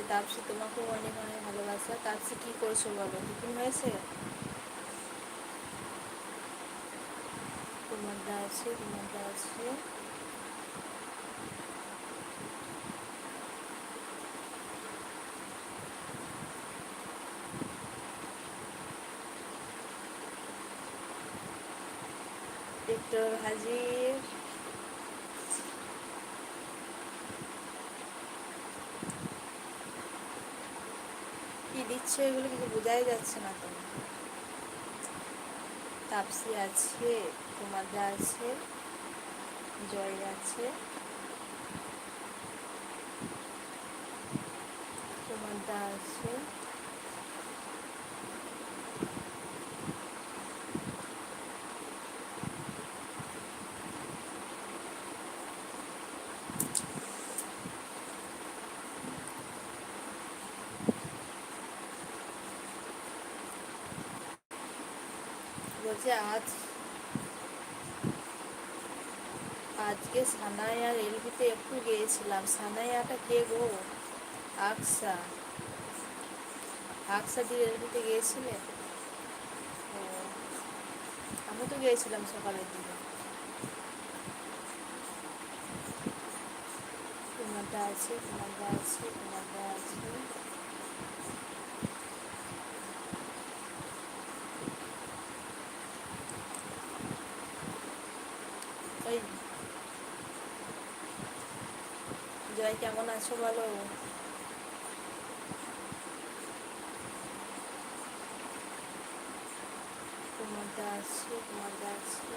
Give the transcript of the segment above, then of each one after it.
তাপসী, তোমাকেও অনেক অনেক ভালোবাসা। তাপসী কি করছো বলো, টিফিন হয়েছে? তোমার দা আছে, তোমার দা আছে। পেট্রোল হাজির। কি দিচ্ছ এগুলো কিছু বোঝাই যাচ্ছে না তো। তাপসী আছে, তোমার দা আছে, জয় আছে, তোমার দা আছে। বলছে আজকে সানাইয়া রেলভিতে একটু গিয়েছিলাম। সানাইয়াটা কে গো? আকসা। আকসা দি রেলভিতে গিয়েছিলে? ও, আমি তো গিয়েছিলাম সকালের দিকে। তোমার দা আছে, তোমার দা আছে, তোমার দা আছে। ওই জয় কেমন আছো বলো? তোমার দা আছে, তোমার দা আছে।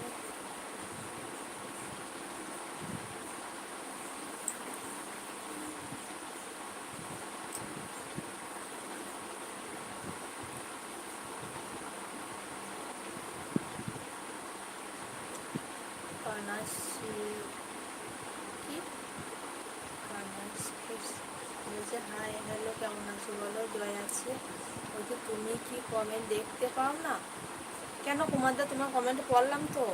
কানাসি কি? কানাসি বলছে হাই হ্যালো কেমন আছো বলো, জয় আছে। বলছে তুমি কি কমেন্ট দেখতে পাও না কেন? কুমার দা তোমার কমেন্ট পড়লাম তো।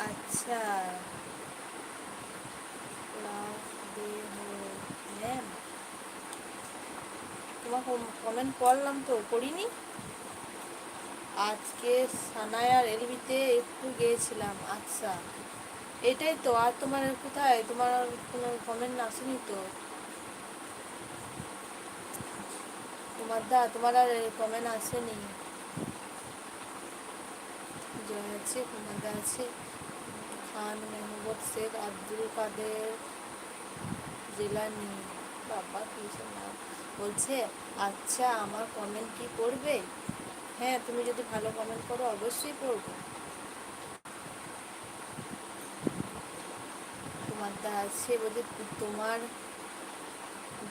আচ্ছা, লাভ দে হো ম্যাম, তোমার কমেন্ট পড়লাম তো, পড়িনি। আজকে সানায়া রেলভিতে একটু গিয়েছিলাম। আচ্ছা, এটাই তো। আর তোমার কোথায়, তোমার আর কোনো কমেন্ট আসেনি তো। তোমার দা তোমার আর কমেন্ট আসেনি। জয় আছে, তোমার দা আছে। খান মোহাম্মদ শেখ আব্দুল কাদের জেলানি, বাবা কি নাম। বলছে আচ্ছা আমার কমেন্ট কি পড়বে? হ্যাঁ, তুমি যদি ভালো কমেন্ট করো অবশ্যই পড়বো। তোমার দা আছে। বলছে তোমার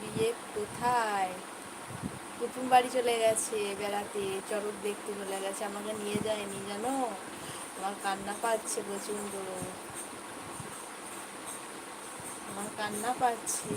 বিয়ে কোথায়? কুটুম বাড়ি চলে গেছে বেড়াতে, চড়ক দেখতে চলে গেছে, আমাকে নিয়ে যায়নি জানো। আমার কান্না পাচ্ছে প্রচন্ড, আমার কান্না পাচ্ছে।